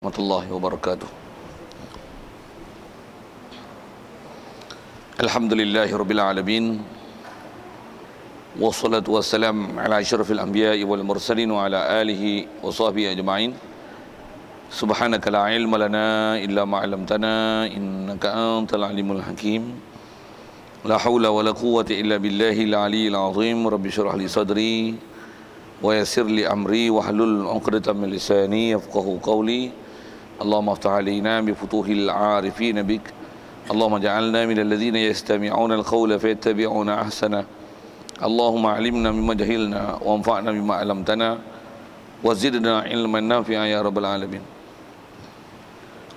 Warahmatullahi wabarakatuh. Alhamdulillahirabbil alamin. Wassalatu wassalam ala asyrafil anbiya'i wal mursalin wa ala alihi wa sahbihi ajma'in. Subhanaka la ilma lana illa ma 'allamtana innaka antal alimul hakim. La haula wa la quwwata illa billahil aliyyil azim. Rabbi shrah li sadri wa yassir li amri wahlul 'uqdatam min lisani yafqahu qawli. Allahumma aftah alaina bi futuhil 'arifin bik. Allahumma ja'alna minal ladzina yastami'una al-qawla fayattabi'una ahsana. Allahumma 'allimna mimma jahilna wa anfa'na bima 'allamtana wa zidna 'ilman nafi'a ya rabbal alamin.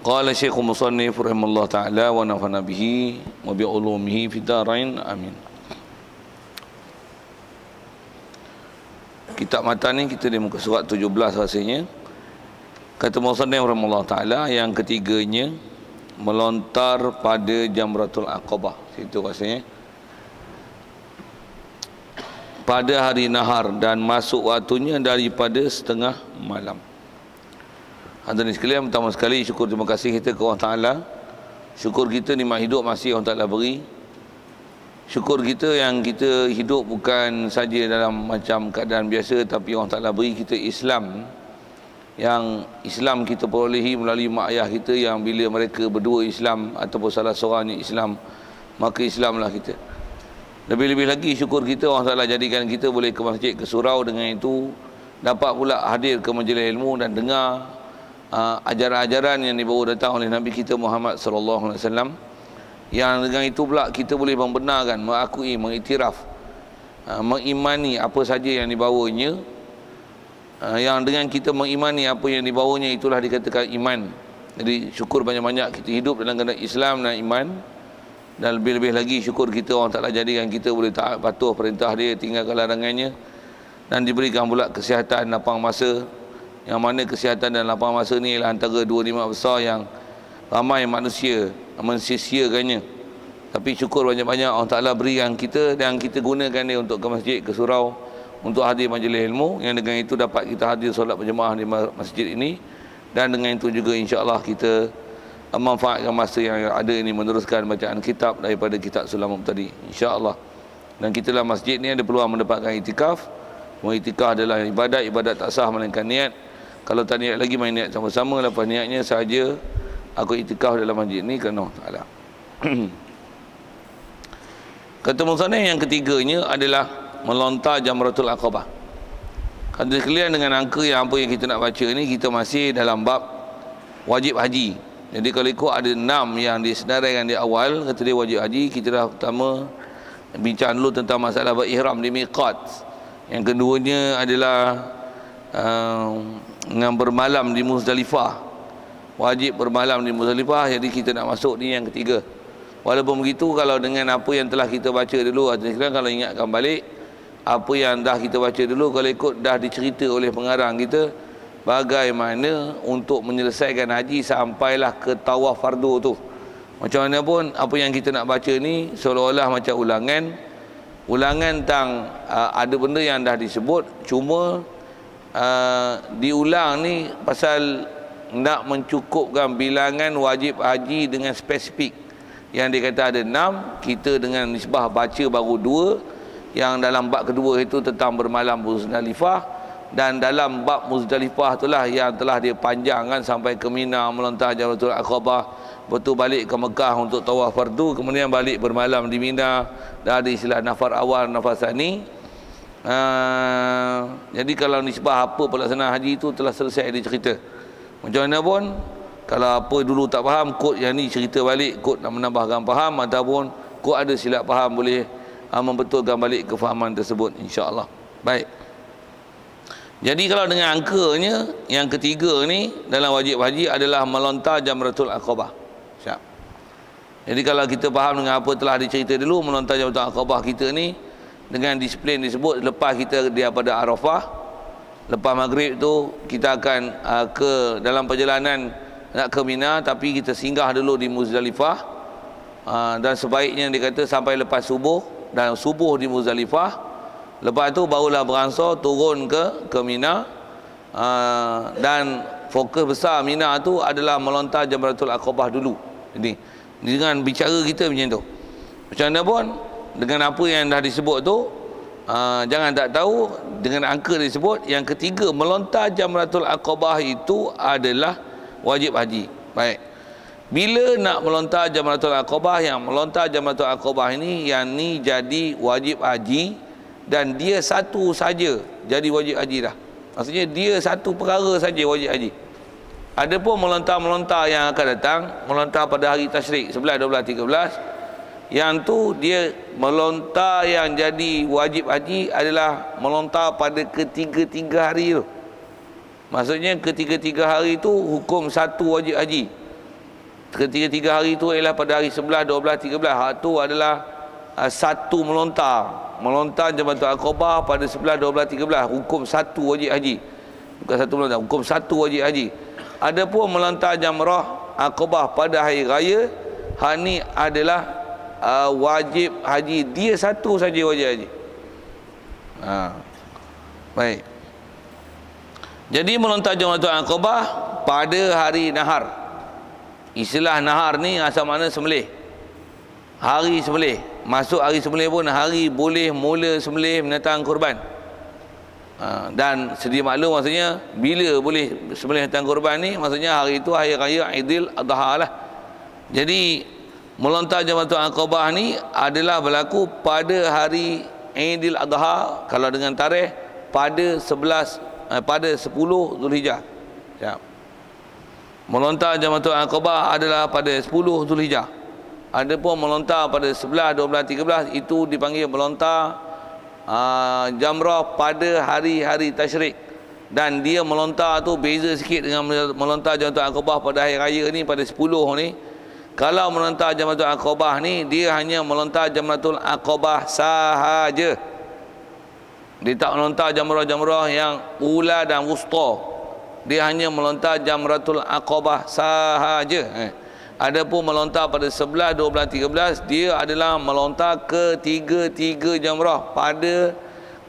Qala Syekh Musannif rahimallahu ta'ala wa nafa'na bihi wa bi ulumihi fid dharain amin. Kitab matan ni kita di muka surat 17 rasanya. Kata Musannif rahimallahu ta'ala, yang ketiganya melontar pada Jamratul Aqabah. Situ rasanya. Pada hari nahar dan masuk waktunya daripada setengah malam. Hadirin sekalian, pertama sekali syukur terima kasih kita ke Allah Ta'ala. Syukur kita nikmat hidup masih Allah Ta'ala beri. Syukur kita yang kita hidup bukan saja dalam macam keadaan biasa, tapi Allah Ta'ala beri kita Islam. Yang Islam kita perolehi melalui mak ayah kita, yang bila mereka berdua Islam ataupun salah seorangnya Islam, maka Islamlah kita. Lebih-lebih lagi syukur kita Allah Ta'ala jadikan kita boleh ke masjid, ke surau, dengan itu dapat pula hadir ke majlis ilmu dan dengar ajaran-ajaran yang dibawa datang oleh Nabi kita Muhammad sallallahu alaihi wasallam. Yang dengan itu pula kita boleh membenarkan, mengakui, mengiktiraf, mengimani apa saja yang dibawanya. Yang dengan kita mengimani apa yang dibawanya, itulah dikatakan iman. Jadi syukur banyak-banyak kita hidup dalam keadaan Islam dan iman. Dan lebih-lebih lagi syukur kita Allah Ta'ala jadikan kita boleh taat patuh perintah dia, tinggalkan larangannya, dan diberikan pula kesihatan lapang masa. Yang mana kesihatan dan lapang masa ni ialah antara dua nikmat besar yang ramai manusia mensia-siakannya. Tapi syukur banyak-banyak Allah Ta'ala berikan kita, dan kita gunakan dia untuk ke masjid, ke surau, untuk hadir majlis ilmu. Yang dengan itu dapat kita hadir solat berjemaah di masjid ini. Dan dengan itu juga insya-Allah kita memanfaatkan masa yang ada ini meneruskan bacaan kitab daripada kitab Sulamul Mubtadi, insya-Allah. Dan kita dalam masjid ni ada peluang mendapatkan itikaf. Itikaf adalah ibadat tak sah melainkan niat. Kalau tak niat lagi, main niat sama-sama. Lepas niatnya sahaja aku itikaf dalam masjid ni kerana Allah. Kata musannif yang ketiganya adalah melontar Jamratul Aqabah. Kata sekalian, dengan angka yang apa yang kita nak baca ni, kita masih dalam bab wajib haji. Jadi kalau ikut ada 6 yang disenaraikan di awal, kata dia wajib haji. Kita dah pertama bincang dulu tentang masalah berihram di miqat. Yang keduanya adalah dengan bermalam di Muzdalifah. Wajib bermalam di Muzdalifah. Jadi kita nak masuk ni yang ketiga. Walaupun begitu, kalau dengan apa yang telah kita baca dulu, kalau ingatkan balik apa yang dah kita baca dulu, kalau ikut dah dicerita oleh pengarang kita bagaimana untuk menyelesaikan haji sampailah ke tawaf fardu tu. Macam mana pun apa yang kita nak baca ni seolah-olah macam ulangan tentang ada benda yang dah disebut, cuma diulang ni pasal nak mencukupkan bilangan wajib haji dengan spesifik. Yang dia kata ada 6, kita dengan nisbah baca baru 2. Yang dalam bab kedua itu tentang bermalam Muzdalifah, dan dalam bab Muzdalifah itulah yang telah dia panjangkan sampai ke Mina, melontar Jamratul Aqabah, betul balik ke Mekah untuk tawaf fardu, kemudian balik bermalam di Mina. Dah ada istilah nafar awal, nafar sani. Jadi kalau nisbah apa pelaksanaan haji itu telah selesai dicerita. Macam mana pun, kalau apa dulu tak faham, kod yang ni cerita balik, kod nak menambahkan faham, ataupun kod ada silap faham, boleh membetulkan balik kefahaman tersebut, insya-Allah. Baik. Jadi kalau dengan angkanya yang ketiga ni dalam wajib haji adalah melontar Jamratul Aqabah. Siap. Jadi kalau kita faham dengan apa telah dicerita dulu, melontar Jamratul Aqabah kita ni dengan disiplin disebut, lepas kita daripada Arafah, lepas maghrib tu kita akan ke dalam perjalanan nak ke Mina, tapi kita singgah dulu di Muzdalifah. Dan sebaiknya dikata sampai lepas subuh, dan subuh di Muzdalifah. Lepas tu barulah beransur turun ke Mina. Dan fokus besar Mina tu adalah melontar Jamratul Aqabah dulu. Jadi dengan bicara kita macam tu. Macam mana pun dengan apa yang dah disebut tu, jangan tak tahu dengan angka disebut yang ketiga melontar Jamratul Aqabah itu adalah wajib haji. Baik. Bila nak melontar Jamratul Aqabah, yang melontar Jamratul Aqabah ini yang ni jadi wajib haji dan dia satu saja jadi wajib haji dah. Maksudnya dia satu perkara saja wajib haji. Adapun melontar-melontar yang akan datang, melontar pada hari tasyrik 11, 12, 13, yang tu dia melontar yang jadi wajib haji adalah melontar pada ketiga-tiga hari tu. Maksudnya ketiga-tiga hari tu hukum satu wajib haji. Ketiga-tiga hari itu ialah pada hari 11, 12, 13. Hak tu adalah satu melontar. Melontar Jamratul Aqabah pada 11, 12, 13. Hukum satu wajib haji. Bukan satu melontar, hukum satu wajib haji. Adapun melontar Jamrah Aqabah pada hari raya, hak ni adalah wajib haji. Dia satu saja wajib haji. Baik. Jadi melontar Jamratul Aqabah pada hari nahar. Istilah nahar ni asal makna sembelih. Hari sembelih. Masuk hari sembelih pun hari boleh mula sembelih binatang kurban. Dan sedia maklum maksudnya bila boleh sembelih binatang kurban ni, maksudnya hari itu hari raya Aidil Adha lah. Jadi melontar Jamratul Aqabah ni adalah berlaku pada hari Aidil Adha, kalau dengan tarikh pada 10 Zulhijjah. Ya. Melontar Jamratul Aqabah adalah pada 10 Zulhijjah. Adapun melontar pada 11, 12, 13 itu dipanggil melontar jamrah pada hari-hari tasyrik. Dan dia melontar tu beza sikit dengan melontar Jamratul Aqabah pada hari raya ni pada 10 ni. Kalau melontar Jamratul Aqabah ni dia hanya melontar Jamratul Aqabah sahaja. Dia tak melontar jamrah-jamrah yang ula dan wusta. Dia hanya melontar Jamratul Aqabah sahaja. Adapun melontar pada 11, 12, 13 dia adalah melontar ketiga-tiga jamrah pada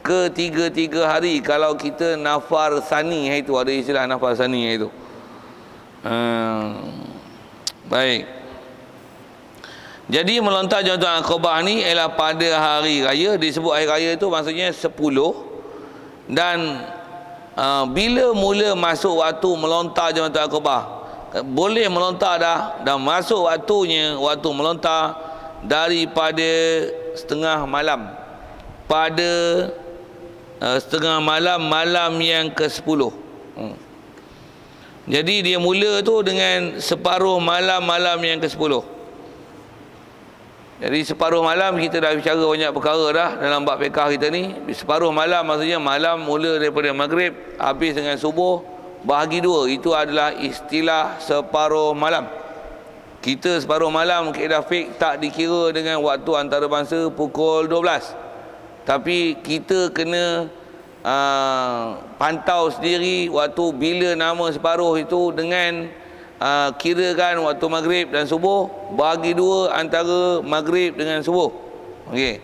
ketiga-tiga hari. Kalau kita nafar sani itu, ada istilah nafar sani itu. Baik. Jadi melontar Jamratul Aqabah ni ialah pada hari raya. Disebut hari raya itu maksudnya 10. Dan bila mula masuk waktu melontar Jamratul Aqabah, boleh melontar dah, dan masuk waktunya, waktu melontar daripada setengah malam, pada setengah malam, malam yang ke-10. Jadi dia mula tu dengan separuh malam, malam yang ke-10. Jadi separuh malam kita dah bicara banyak perkara dah dalam bab fiqh kita ni. Separuh malam maksudnya malam mula daripada maghrib habis dengan subuh, bahagi dua. Itu adalah istilah separuh malam. Kita separuh malam kaedah fiqh tak dikira dengan waktu antarabangsa pukul 12. Tapi kita kena pantau sendiri waktu bila nama separuh itu dengan kirakan waktu maghrib dan subuh, bagi dua antara maghrib dengan subuh. Okey.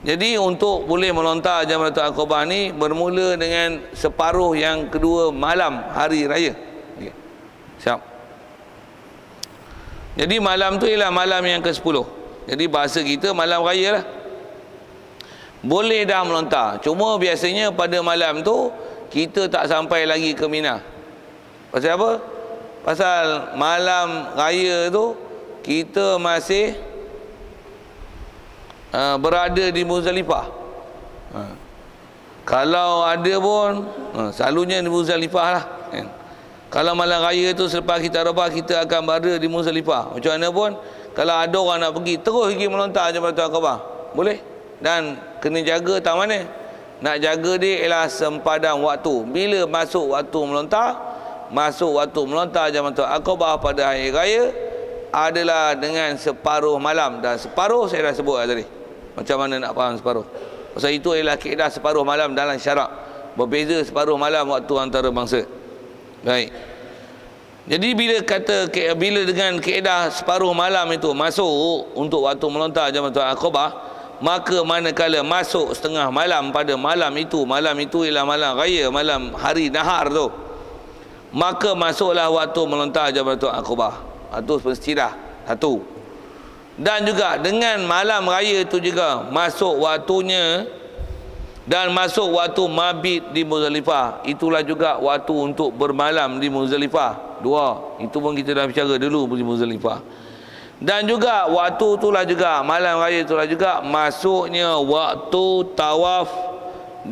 Jadi untuk boleh melontar Jamratul Aqabah ni bermula dengan separuh yang kedua malam hari raya. Okey. Siap. Jadi malam tu ialah malam yang ke-10. Jadi bahasa kita malam raya lah. Boleh dah melontar. Cuma biasanya pada malam tu kita tak sampai lagi ke Mina. Pasal apa? Pasal malam raya tu kita masih berada di Muzdalifah. Kalau ada pun selalunya di Muzdalifah lah. Kalau malam raya tu selepas kita Arafah kita akan berada di Muzdalifah. Macam mana pun kalau ada orang nak pergi terus pergi melontar Jamratul Aqabah, boleh. Dan kena jaga tak mana. Nak jaga dia ialah sempadan waktu. Bila masuk waktu melontar, masuk waktu melontar Jamratul Aqabah pada hari raya adalah dengan separuh malam. Dan separuh saya dah sebut tadi. Macam mana nak faham separuh. Pasal itu ialah kaedah separuh malam dalam syarak. Berbeza separuh malam waktu antara bangsa. Baik. Jadi bila dengan kaedah separuh malam itu masuk untuk waktu melontar Jamratul Aqabah, maka manakala masuk setengah malam pada malam itu ialah malam raya, malam hari nahar tu, maka masuklah waktu melontar Jamratul Aqabah. Itu mestilah satu. Dan juga dengan malam raya itu juga masuk waktunya, dan masuk waktu mabit di Muzdalifah. Itulah juga waktu untuk bermalam di Muzdalifah. Dua. Itu pun kita dah bicara dulu di Muzdalifah. Dan juga waktu itulah juga, malam raya itulah juga masuknya waktu tawaf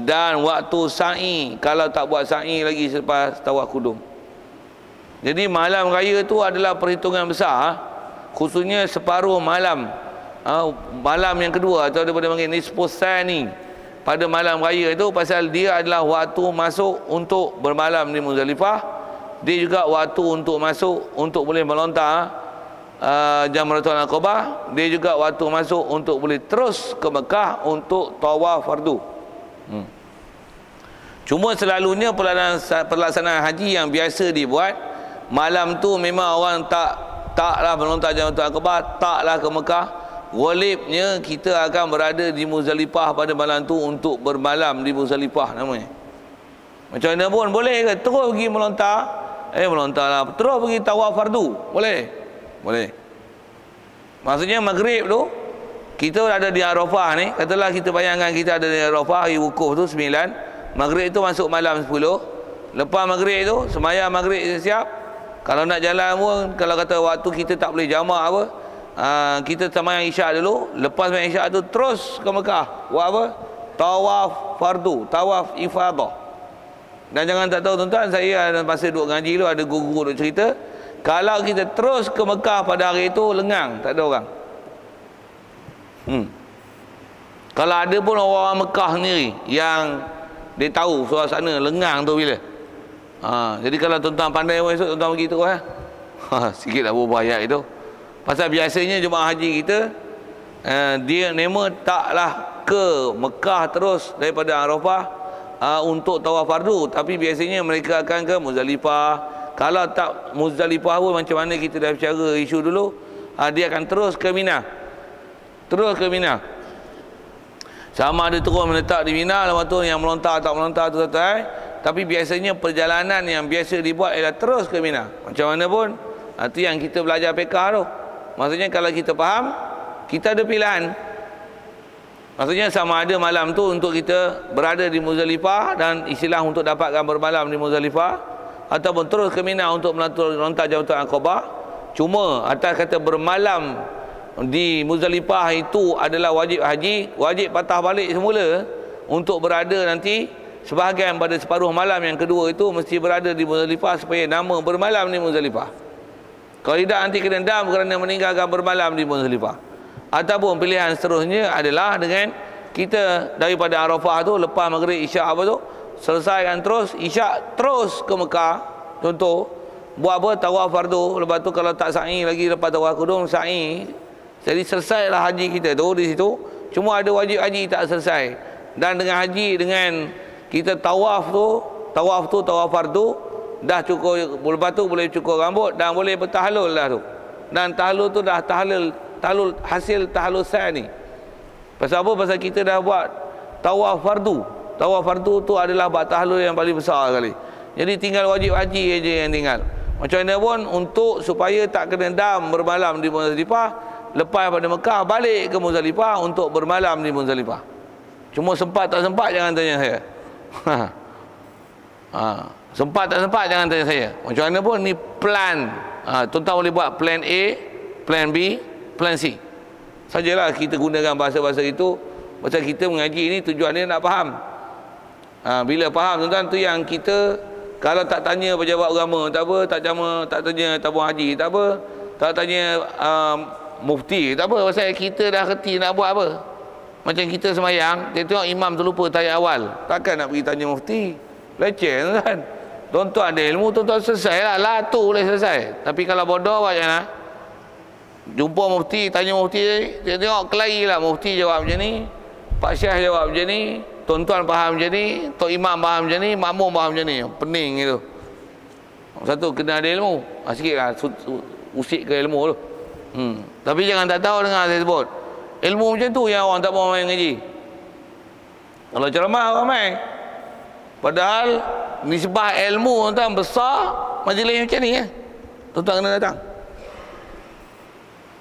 dan waktu sa'i. Kalau tak buat sa'i lagi selepas tawaf kudum. Jadi malam raya itu adalah perhitungan besar, khususnya separuh malam, malam yang kedua, atau dia boleh panggil nisfus tsani pada malam raya itu, pasal dia adalah waktu masuk untuk bermalam di Muzdalifah. Dia juga waktu untuk masuk untuk boleh melontar Jamratul Aqabah. Dia juga waktu masuk untuk boleh terus ke Mekah untuk tawaf fardu. Cuma selalunya pelaksanaan haji yang biasa dibuat malam tu memang orang taklah melontar Jamratul Aqabah, taklah ke Mekah. Walibnya kita akan berada di Muzdalifah pada malam tu untuk bermalam di Muzdalifah namanya. Macam mana pun boleh ke terus pergi melontar? Melontarlah, terus pergi tawaf fardu. Boleh? Boleh. Maksudnya maghrib tu kita ada di Arafah ni, katalah kita bayangkan kita ada di Arafah, hari wukuf tu 9, maghrib tu masuk malam 10. Lepas maghrib tu sembahyang maghrib siap. Kalau nak jalan pun, kalau kata waktu kita tak boleh jamak apa, kita sembahyang isyak dulu. Lepas sembahyang isyak tu terus ke Mekah. Buat apa? Tawaf fardu, tawaf ifadah. Dan jangan tak tahu tuan-tuan, saya masa duduk ngaji tu ada guru-guru duk cerita, kalau kita terus ke Mekah pada hari itu lengang, tak ada orang. Kalau ada pun orang Mekah sendiri yang dia tahu suasana lengang tu bila. Jadi kalau tuan-tuan pandai pun esok tuan-tuan pergi tu sikitlah berubah ayat itu. Pasal biasanya jemaah haji kita dia nema taklah ke Mekah terus daripada Arafah untuk tawaf fardu, tapi biasanya mereka akan ke Muzdalifah. Kalau tak Muzdalifah pun macam mana kita dah bicara isu dulu, dia akan terus ke Mina. Terus ke Mina. Sama ada terus menetap di Mina, lepas tu yang melontar tak melontar tu tapi biasanya perjalanan yang biasa dibuat ialah terus ke Mina. Macam mana pun, itu yang kita belajar fiqh tu. Maksudnya kalau kita faham, kita ada pilihan. Maksudnya sama ada malam tu untuk kita berada di Muzdalifah dan istilah untuk dapatkan bermalam di Muzdalifah, ataupun terus ke Mina untuk melontar Jamratul Aqabah. Cuma atas kata bermalam di Muzdalifah itu adalah wajib haji, wajib patah balik semula untuk berada nanti sebahagian pada separuh malam yang kedua itu mesti berada di Muzdalifah supaya nama bermalam di Muzdalifah. Kalau tidak nanti kena dam kerana meninggalkan bermalam di Muzdalifah. Ataupun pilihan seterusnya adalah dengan kita daripada Arafah tu lepas maghrib isyak apa tu, selesaikan terus isyak terus ke Mekah. Contoh buat apa? Tawaf fardu. Lepas tu kalau tak sa'i lagi lepas tawaf kudum sa'i. Jadi selesailah haji kita tu di situ. Cuma ada wajib haji tak selesai. Dan dengan haji, dengan kita tawaf tawaf fardu dah cukur. Lepas tu boleh cukur rambut dan boleh bertahlul lah tu. Dan tahlul tu dah tahlul hasil tahlul tsani. Pasal apa? Pasal kita dah buat tawaf fardu. Tawaf fardu tu adalah buat tahlul yang paling besar sekali. Jadi tinggal wajib haji aja yang tinggal. Macam mana pun untuk supaya tak kena dam bermalam di Muzdalifah, lepas pada Mekah balik ke Muzdalifah untuk bermalam di Muzdalifah. Cuma sempat tak sempat jangan tanya saya. Sempat tak sempat jangan tanya saya. Macam mana pun ni plan. Tuan-tuan boleh buat plan A, plan B, plan C. Sajalah kita gunakan bahasa-bahasa itu. Pasal kita mengaji ini tujuan dia nak faham. Bila faham tuan-tuan, tu yang kita kalau tak tanya pejabat agama tak apa, tak tanya tabung haji tak apa, tak tanya mufti tak apa, pasal kita dah kerti nak buat apa. Macam kita semayang, kita tengok imam tu lupa tayat awal, takkan nak pergi tanya mufti. Leceh tuan. Tuan-tuan ada ilmu, tuan-tuan selesai lah tu boleh selesai. Tapi kalau bodoh macam mana? Jumpa mufti, tanya mufti, dia tengok kelahi lah. Mufti jawab macam ni, Pak Syekh jawab macam ni, tuan-tuan faham macam ni, Tok Imam faham macam ni, makmum faham macam ni. Pening gitu. Satu, kena ada ilmu. Sikit lah usik ke ilmu tu. Tapi jangan tak tahu dengar saya sebut. Ilmu macam tu yang orang tak mau main ngaji. Kalau ceramah orang main. Padahal nisbah ilmu tuan besar majlis macam ni tuan-tuan kena datang.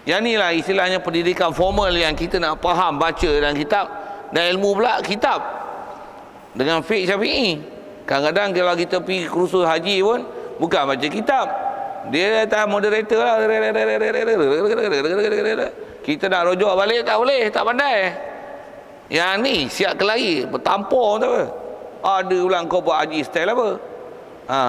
Yang ni lah istilahnya pendidikan formal yang kita nak faham baca dalam kitab, dan ilmu pula kitab dengan fiqh Syafi'i. Kadang-kadang kalau kita pergi kursus haji pun bukan baca kitab, dia datang moderator lah, kita nak rujuk balik tak boleh, tak pandai. Yang ni siap kelahi bertampur tak apa. Ada pula kau buat haji style apa.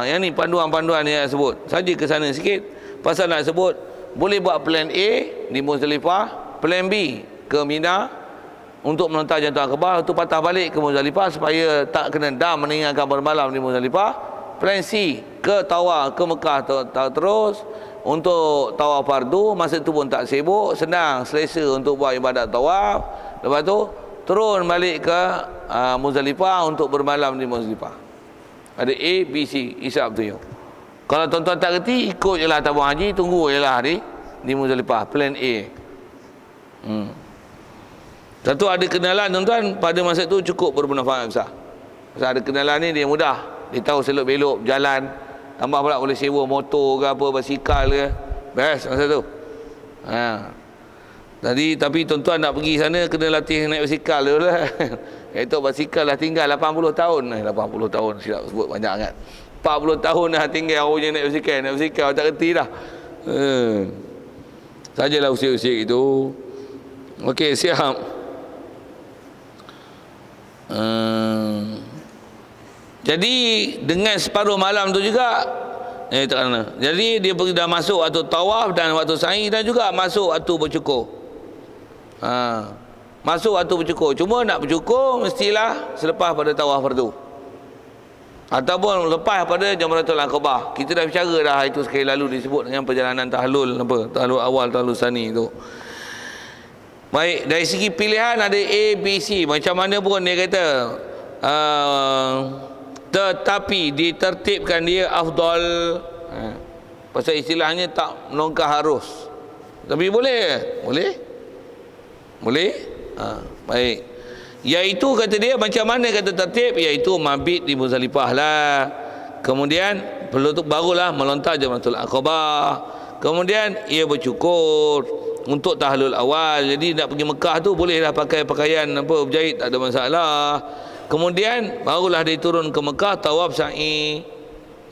Yang ni panduan-panduan yang sebut. Saja ke sana sikit pasal nak sebut boleh buat plan A di Muzdalifah, plan B ke Mina untuk melontar jantung akobah, tu patah balik ke Muzdalifah supaya tak kena dam meninggalkan bermalam di Muzdalifah. Plan C ke Tawaf ke Mekah terus untuk tawaf fardu, masa tu pun tak sibuk, senang selesa untuk buat ibadat tawaf. Lepas tu turun balik ke Muzdalifah untuk bermalam di Muzdalifah. Ada A, B, C, isap tu you. Kalau tuan-tuan tak kerti, ikut je lah tabung haji, tunggu je lah di Muzdalifah, plan A. Satu, ada kenalan tuan-tuan, pada masa tu cukup bermanfaat besar. Pasal ada kenalan ni dia mudah, dia tahu selok-belok jalan, tambah pula boleh sewa motor ke apa, basikal ke, best masa tu. Tapi tuan-tuan nak pergi sana kena latih naik basikal dulu lah. Itu basikal dah tinggal 80 tahun. 80 tahun silap sebut banyak sangat. 40 tahun dah tinggal orang naik basikal tak kerti dah. Sajalah usia-usia itu. Okey, siap. Jadi dengan separuh malam tu juga tak kena. Jadi dia pergi dah masuk waktu tawaf dan waktu sa'i, dan juga masuk waktu bercukur. Masuk waktu bercukur. Cuma nak bercukur mestilah selepas pada tawaf fardu, ataupun lepas pada Jamratul Aqabah. Kita dah bicara dah itu sekali lalu, disebut dengan perjalanan tahlul tahlul awal, tahlul sani tu. Baik, dari segi pilihan ada A, B, C. Macam mana pun dia kata tetapi ditertibkan dia afdal. Pasal istilahnya tak melongkar harus. Tapi boleh. Baik. Iaitu kata dia macam mana kata tertib, iaitu mabit di Muzdalifah lah. Kemudian barulah melontar Jamratul Aqabah. Kemudian ia bercukur untuk tahlul awal. Jadi nak pergi Mekah tu bolehlah pakai pakaian berjahit, tak ada masalah. Kemudian barulah dia turun ke Mekah, tawaf sa'i.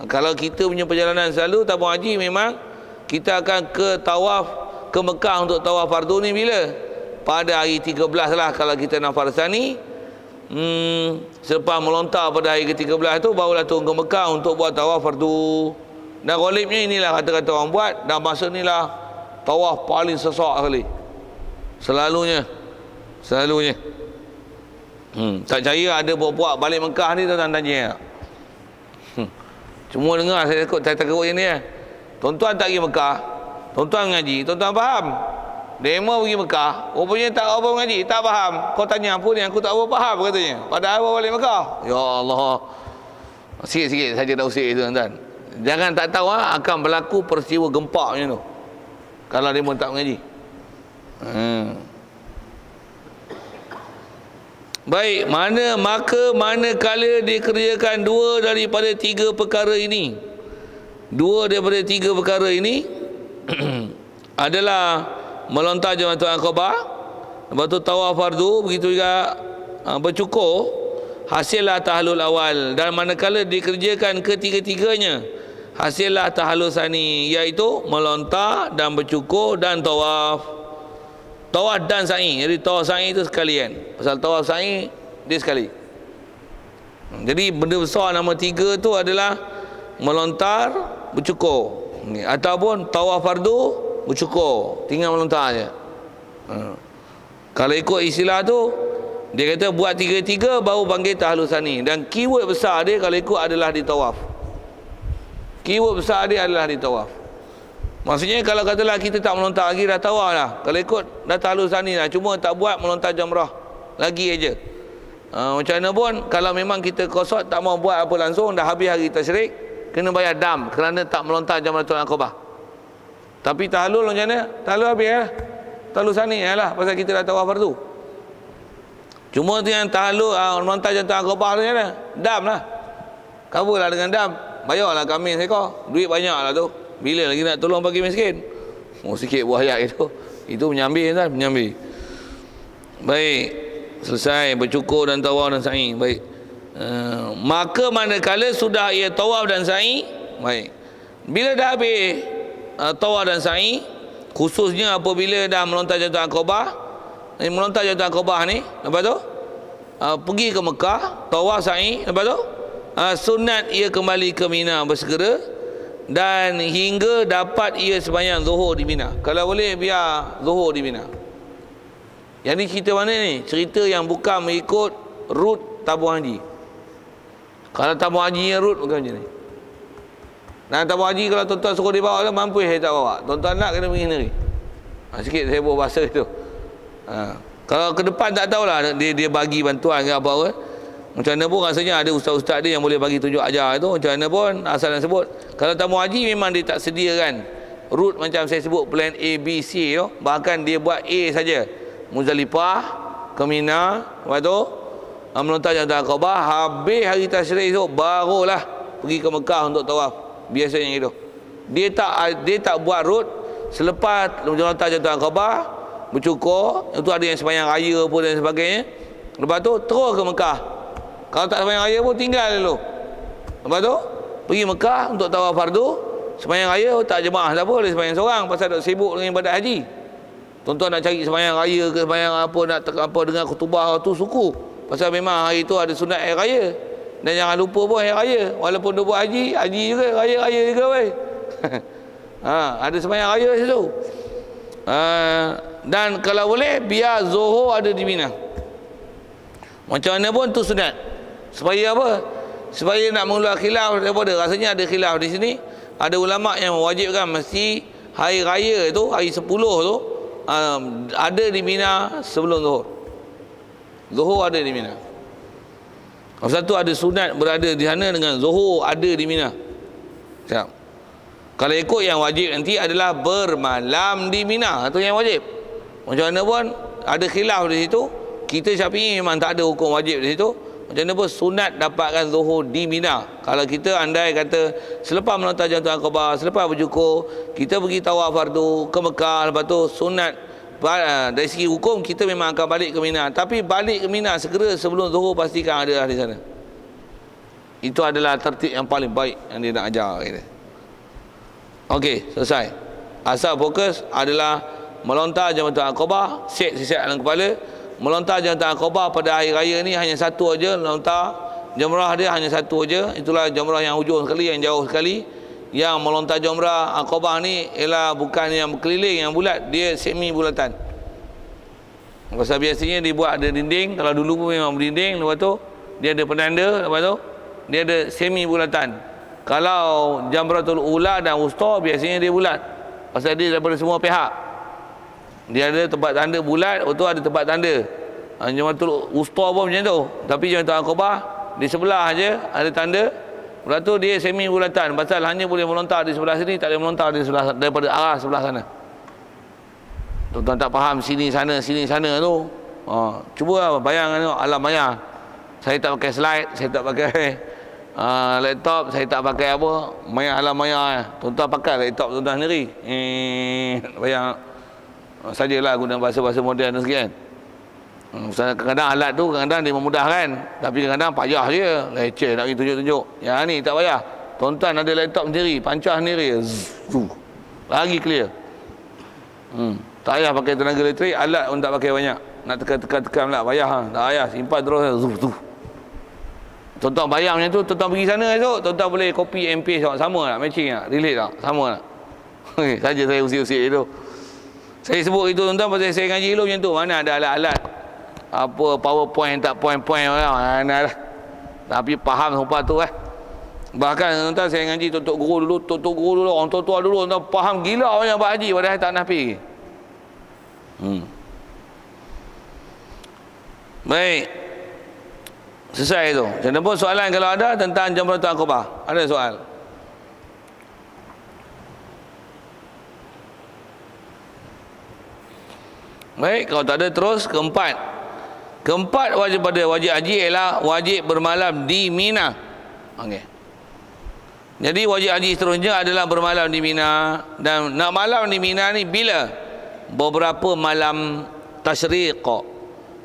Kalau kita punya perjalanan selalu tabung haji, memang kita akan ke tawaf ke Mekah untuk tawaf fardu ni bila? Pada hari 13 lah kalau kita nak farsani. Selepas melontar pada hari ke-13 tu barulah turun ke Mekah untuk buat tawaf fardu. Dan ghalibnya inilah kata-kata orang buat, dan masa inilah tawaf paling sesak sekali. Selalunya. Tak percaya ada buat balik Mekah ni, tuan-tuan tanya. Cuma dengar saya takut yang ni. Tuan-tuan tak pergi Mekah, tuan-tuan ngaji, tuan-tuan faham. Demo pergi Mekah, rupanya tak apa ngaji, tak faham. Kau tanya apa ni, aku tak apa faham katanya. Padahal bawa balik Mekah. Ya Allah. Sikit-sikit saja dah usik tuan-tuan. Jangan tak tahu akan berlaku peristiwa gempak macam tu kalau demo tak mengaji. Baik, manakala dikerjakan dua daripada tiga perkara ini. Dua daripada tiga perkara ini adalah melontar Jamratul Aqabah, lepas tu tawaf fardu, begitu juga bercukur, hasillah tahlul awal. Dan manakala dikerjakan ketiga-tiganya, hasillah tahlul sani, iaitu melontar dan bercukur dan tawaf. Tawaf dan sa'i. Jadi tawaf sa'i itu sekalian. Pasal tawaf sa'i dia sekali. Jadi benda besar nama tiga tu adalah melontar, bercukur, ataupun tawaf fardu, bercukur, tinggal melontar je. Kalau ikut istilah tu, dia kata buat tiga-tiga baru panggil tahlul sani. Dan keyword besar dia kalau ikut adalah di tawaf. Keyword besar dia adalah di tawaf. Maksudnya kalau katalah kita tak melontar lagi, dah tawaf lah. Kalau ikut dah tahlul sani lah, cuma tak buat melontar jamrah lagi aja. Macam mana pun kalau memang kita kosot tak mau buat apa langsung, dah habis hari tasyrik, kena bayar dam kerana tak melontar Jamratul Aqabah. Tapi tahlul macam mana? Tahlul habis lah. Tahlul sani lah, pasal kita dah tawaf fardu. Cuma tu yang tahlul melontar Jamratul Aqabah tu macam mana? Dam lah. Cover lah dengan dam. bayarlah kambing seekor. Duit banyak lah tu. Bila lagi nak tolong bagi miskin? Oh, sikit buah ayat itu. Itu menyambil kan, menyambil. Baik, selesai bercukur dan tawaf dan sa'i. Baik. Maka manakala sudah ia tawaf dan sa'i, baik. Bila dah habis tawaf dan sa'i, khususnya apabila dah melontar Jamratul Aqabah, melontar Jamratul Aqabah ni, lepas tu pergi ke Mekah, tawaf sa'i, lepas tu sunat ia kembali ke Mina bersegera dan hingga dapat ia sembahyang zuhur di Mina. Kalau boleh biar zuhur di Mina. Yang ni cerita mana ni? Cerita yang bukan mengikut rut tabung haji. Kalau tabung haji yang rut bukan macam ni. Dan tabung haji kalau tuan-tuan suruh dia bawa, mampu saya tak bawa. Tuan-tuan nak kena pergi sendiri. Sikit saya bawa bahasa itu. Kalau ke depan tak tahulah dia bagi bantuan ke apa-apa. Macam mana pun rasanya ada ustaz-ustaz dia yang boleh bagi tunjuk ajar itu. Macam mana pun asal dan sebut. Kalau tamu haji memang dia tak sediakan route macam saya sebut plan A, B, C tu. Bahkan dia buat A saja. Muzdalifah ke Mina, lepas tu melontar Jamratul Aqabah, habis hari tasyrik tu barulah pergi ke Mekah untuk tawaf. Biasanya itu. Dia tak buat route selepas melontar Jamratul Aqabah, bercukur, itu ada yang sembahyang raya pun dan sebagainya. Lepas tu terus ke Mekah. Kalau tak sembahyang raya pun tinggal dulu. Lepas tu pergi Mekah untuk tawaf fardu. Sembahyang raya tak jemaah tak apa, boleh sembahyang seorang pasal duk sibuk dengan ibadat haji. Tuan-tuan nak cari sembahyang raya ke sembahyang apa, nak apa dengar khutbah tu suku. Pasal memang hari tu ada sunat air raya. Dan jangan lupa pun air raya. Walaupun dia buat haji juga, raya-raya juga weh. Ada sembahyang raya situ. Dan kalau boleh biar zuhur ada di Mina. Macam mana pun tu sunat. Supaya apa? Supaya nak mengeluar khilaf daripada, rasanya ada khilaf di sini. Ada ulama yang mewajibkan mesti hari raya tu, hari 10 tu ada di Mina sebelum zuhur. Zuhur ada di Mina. Satu ada sunat berada di sana dengan zuhur ada di Mina. Siap. Kalau ikut yang wajib nanti adalah bermalam di Mina. Itu yang wajib. Macam mana pun ada khilaf di situ. Kita Syafi'i memang tak ada hukum wajib di situ. Macam mana pun sunat dapatkan zuhur di Mina. Kalau kita andai kata selepas melontar Jamratul Aqabah, selepas bercukur, kita pergi tawaf fardu ke Mekah, lepas tu sunat, dari segi hukum kita memang akan balik ke Mina. Tapi balik ke Mina segera sebelum zuhur pastikan ada di sana. Itu adalah tertib yang paling baik yang dia nak ajar kita. Okey, selesai. Asal fokus adalah melontar Jamratul Aqabah, set dalam kepala. Melontar Jamratul Aqabah pada hari raya ni hanya satu aja, melontar jamrah dia hanya satu aja. Itulah jamrah yang hujung sekali, yang jauh sekali. Yang melontar Jamratul Aqabah ni ialah bukan yang berkeliling yang bulat, dia semi bulatan. Pasal biasanya dibuat ada dinding, kalau dulu pun memang berdinding, lepas tu dia ada penanda, lepas tu dia ada semi bulatan. Kalau Jamratul Ula dan Wusta biasanya dia bulat. Pasal dia daripada semua pihak. Dia ada tempat tanda bulat, itu ada tempat tanda. Jamratul Wusta pun macam tu. Tapi Jamratul Aqabah di sebelah aja ada tanda. Lepas tu dia semi bulatan. Pasal hanya boleh melontar di sebelah sini, tak boleh melontar di sebelah daripada arah sebelah sana. Tuan-tuan tak faham sini sana tu. Cuba bayangkan alam maya. Saya tak pakai slide, saya tak pakai laptop, saya tak pakai apa, alam maya. Tuan-tuan pakai laptop tuan-tuan sendiri. Bayang sajalah guna bahasa-bahasa moden sikit kan. Kadang-kadang alat tu kadang-kadang dia memudahkan, tapi kadang-kadang payah je, leceh nak pergi tunjuk-tunjuk. Yang ni tak payah. Tuan-tuan ada laptop sendiri, pancah sendiri, lagi clear. Tak payah pakai tenaga elektrik, alat pun tak pakai banyak. Nak tekan pula payah. Tak payah, simpan terus. Tuan-tuan bayang macam tu, tuan-tuan pergi sana esok, tuan-tuan boleh copy and paste sama tak, matching tak, relate tak, sama tak. Saja saya usik-usik itu. Saya sebut itu tuan-tuan pasal saya ngaji dulu macam tu. Mana ada alat-alat apa PowerPoint tak point-point lah. Mana lah. Tapi faham semua tu lah. Bahkan tuan-tuan saya ngaji tok guru dulu, orang tua-tua dulu, tuan-tuan faham gila orang yang buat haji padahal tak nak pergi. Baik. Selesai tu. Macam pun soalan kalau ada tentang Jamratul Aqabah. Ada soal? Baik, kalau tak ada terus keempat. Keempat wajib haji ialah wajib bermalam di Mina. Okey. Jadi wajib haji seterusnya adalah bermalam di Mina. Dan nak malam di Mina ni bila? Beberapa malam tasyriq,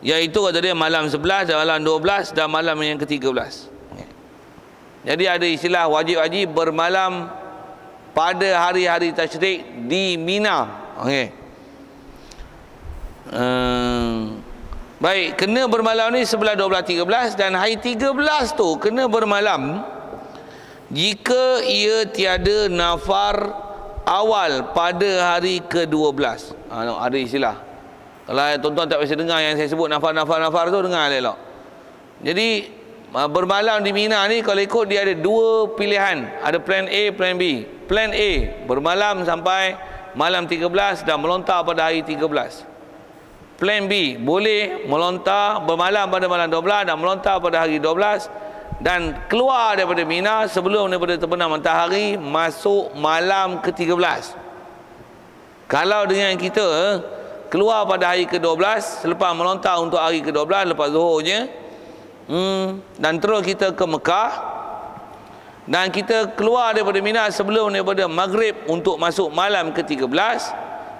iaitu kata dia malam 11 dan malam 12 dan malam yang ke-13. Jadi ada istilah wajib haji bermalam pada hari-hari tasyriq di Mina. Okey. Baik, kena bermalam ni 11, 12, 13 dan hari 13 tu kena bermalam jika ia tiada nafar awal pada hari ke-12. Ada istilah. Kalau tuan-tuan tak biasa dengar yang saya sebut nafar tu, dengar elok. Jadi bermalam di Mina ni kalau ikut dia ada dua pilihan. Ada plan A, plan B. Plan A, bermalam sampai malam 13 dan melontar pada hari 13. Plan B, boleh melontar bermalam pada malam 12 dan melontar pada hari 12 dan keluar daripada Mina sebelum daripada terbenam matahari masuk malam ke-13. Kalau dengan kita keluar pada hari ke-12 selepas melontar untuk hari ke-12 lepas zuhurnya, dan terus kita ke Mekah dan kita keluar daripada Mina sebelum daripada maghrib untuk masuk malam ke-13,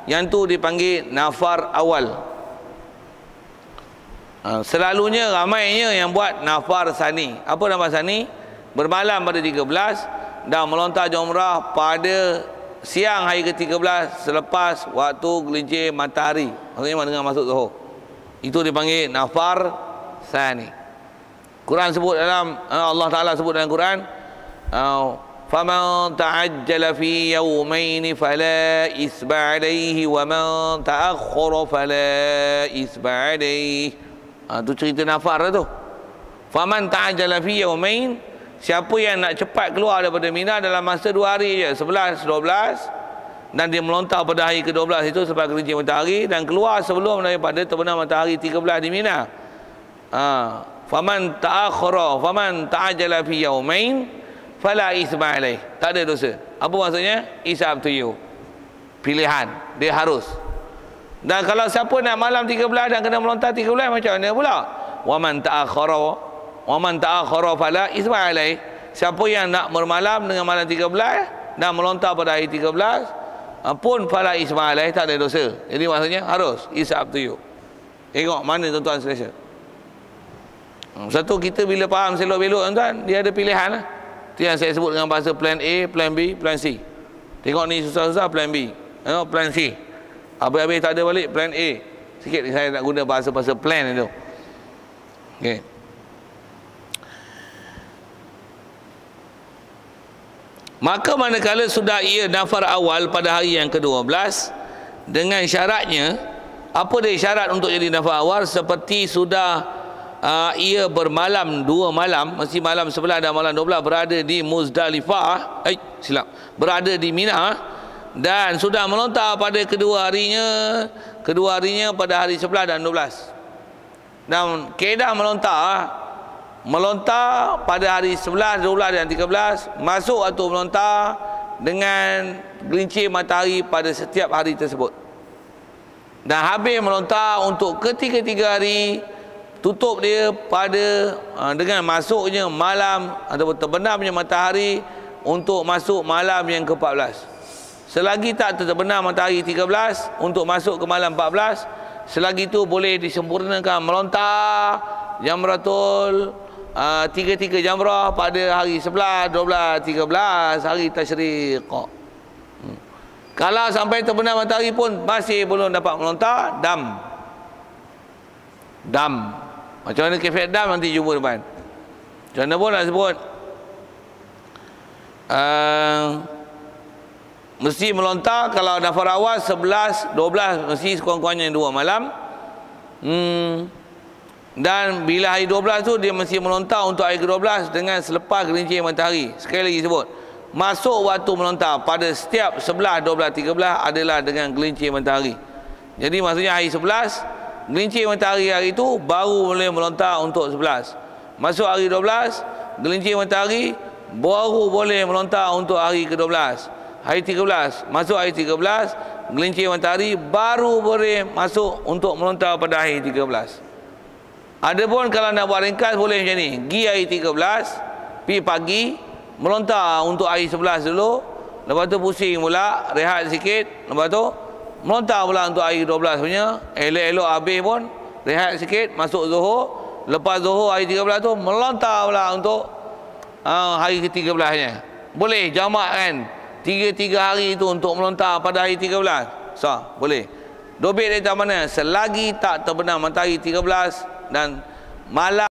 yang tu dipanggil nafar awal. Selalunya ramainya yang buat nafar sani. Apa nafar sani? Bermalam pada 13 dan melontar jumrah pada siang hari ke-13 selepas waktu gelincir matahari. Maksudnya dengan masuk zuhur. Itu dipanggil nafar sani. Quran sebut dalam, Allah Ta'ala sebut dalam Quran, فَمَنْ تَعَجَّلَ فِي يَوْمَيْنِ فَلَا إِثْمَ عَلَيْهِ وَمَنْ تَأَخَّرَ فَلَا إِثْمَ عَلَيْهِ. Tu cerita nafar tu. Faman ta'ajjala fi yawmain, siapa yang nak cepat keluar daripada Mina dalam masa 2 hari je, 11, 12, dan dia melontar pada hari ke-12 itu selepas gelincir matahari dan keluar sebelum daripada terbenam matahari 13 di Mina. Faman ta'akhkhara, faman ta'ajjala fi yawmain fala itsma alaih. Tak ada dosa. Apa maksudnya? It's up to you. Pilihan, dia harus. Dan kalau siapa nak malam 13 dan kena melontar 13 macam mana pula? Waman ta'akhkhara fala itsma alaih. Siapa yang nak bermalam dengan malam 13 dan melontar pada hari 13 pun fala itsma alaih, tak ada dosa. Jadi maksudnya harus, it's up to you. Tengok mana tuan-tuan selesa. Satu, kita bila faham selok-belok tuan-tuan, dia ada pilihan lah. Itu yang saya sebut dengan bahasa plan A, plan B, plan C. Tengok ni susah-susah, plan B. Tengok plan C. Habis-habis tak ada balik plan A. Sikit saya nak guna bahasa-bahasa plan itu. Okey. Maka manakala sudah ia nafar awal pada hari yang ke-12 dengan syaratnya, apa dia syarat untuk jadi nafar awal? Seperti sudah ia bermalam 2 malam, mesti malam 11 dan malam 12 berada di Muzdalifah, berada di Mina, dan sudah melontar pada kedua harinya pada hari 11 dan 12. Dan kaedah melontar pada hari 11, 12 dan 13, masuk waktu melontar dengan gelincir matahari pada setiap hari tersebut. Dan habis melontar untuk ketiga-tiga hari, tutup dia pada dengan masuknya malam ataupun terbenamnya matahari untuk masuk malam yang ke-14. Selagi tak terbenam matahari 13 untuk masuk ke malam 14, selagi itu boleh disempurnakan melontar jamratul tiga-tiga jamrah pada hari 11, 12, 13 hari tasyriq. Kalau sampai terbenam matahari pun masih belum dapat melontar, dam. Macam mana kefek dam nanti jumpa depan. Macam mana pun nak sebut, mesti melontar. Kalau nafar awal 11, 12 mesti sekurang-kurangnya 2 malam. Dan bila hari 12 tu dia mesti melontar untuk hari ke-12 dengan selepas gelincir matahari. Sekali lagi sebut, masuk waktu melontar pada setiap 11, 12, 13 adalah dengan gelincir matahari. Jadi maksudnya hari 11 gelincir matahari hari itu baru boleh melontar untuk 11. Masuk hari 12 gelincir matahari baru boleh melontar untuk hari ke-12. Hari 13, masuk hari 13, gelincir matahari baru boleh masuk untuk melontar pada hari 13. Adapun kalau nak buat ringkas boleh macam ni. Pergi hari 13, pergi pagi, melontar untuk hari 11 dulu, lepas tu pusing pula, rehat sikit, lepas tu melontar pula untuk hari 12 punya, elok-elok habis pun rehat sikit, masuk Zuhur, lepas Zuhur hari 13 tu melontar pula untuk hari ke-13 nya. Boleh jamak kan 3 hari tu untuk melontar pada hari 13. Boleh. Dobit dari mana? Selagi tak terbenam matahari 13 dan malam